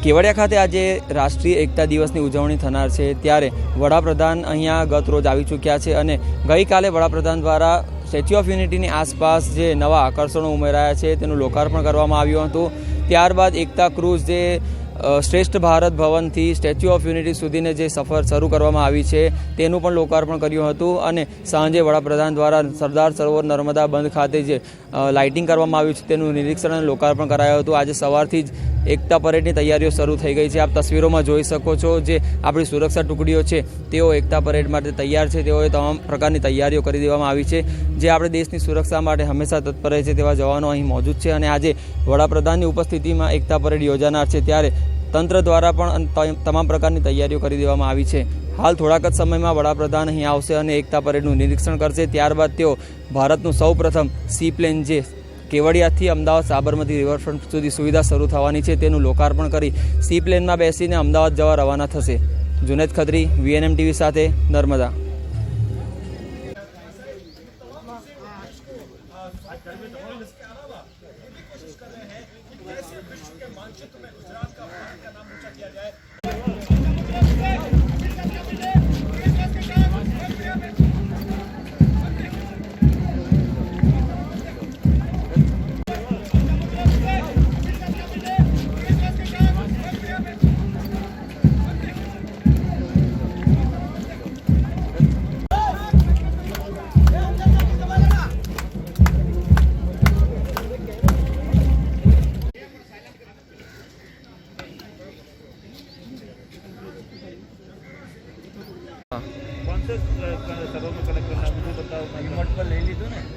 કેવડિયા ખાતે આજે રાષ્ટ્રીય એકતા દિવસની ઉજવણી થનાર છે ત્યારે વડાપ્રધાન અહીંયા ગત રોજ આવી ચૂક્યા છે અને ગઈકાલે વડાપ્રધાન દ્વારા સ્ટેચ્યુ ઓફ યુનિટીની આસપાસ જે નવા આકર્ષણો ઉમેરાયા છે તેનું લોકાર્પણ કરવામાં આવ્યું હતું। ત્યારબાદ એકતા ક્રૂઝ જે શ્રેષ્ઠ ભારત ભવનથી સ્ટેચ્યુ ઓફ યુનિટી સુધીને જે સફર શરૂ કરવામાં આવી છે તેનું પણ લોકાર્પણ કર્યું હતું અને સાંજે વડાપ્રધાન દ્વારા સરદાર સરોવર નર્મદા બંધ ખાતે જે લાઇટિંગ કરવામાં આવ્યું છે તેનું નિરીક્ષણ અને લોકાર્પણ કરાયું હતું। આજે સવારથી જ એકતા પરેડની તૈયારીઓ શરૂ થઈ ગઈ છે। આપ તસવીરોમાં જોઈ શકો છો જે આપણી સુરક્ષા ટુકડીઓ છે તેઓ એકતા પરેડ માટે તૈયાર છે। તેઓએ તમામ પ્રકારની તૈયારીઓ કરી દેવામાં આવી છે। જે આપણે દેશની સુરક્ષા માટે હંમેશા તત્પર રહે છે તેવા જવાનો અહીં મોજૂદ છે અને આજે વડાપ્રધાનની ઉપસ્થિતિમાં એકતા પરેડ યોજાનાર છે ત્યારે તંત્ર દ્વારા પણ તમામ પ્રકારની તૈયારીઓ કરી દેવામાં આવી છે। હાલ થોડાક જ સમયમાં વડાપ્રધાન અહીં આવશે અને એકતા પરેડનું નિરીક્ષણ કરશે। ત્યારબાદ તેઓ ભારતનું સૌપ્રથમ સી પ્લેન જે કેવડિયાથી અમદાવાદ સાબરમતી રિવરફ્રન્ટ સુધી સુવિધા શરૂ થવાની છે તેનું લોકાર્પણ કરી સી પ્લેનમાં બેસીને અમદાવાદ જવા રવાના થશે। જુનેદ ખત્રી, VNM TV સાથે નર્મદા। कौन से सर्वर में कनेक्ट करना है मुझे बताओ। रिमोट पर ले ली तो ना।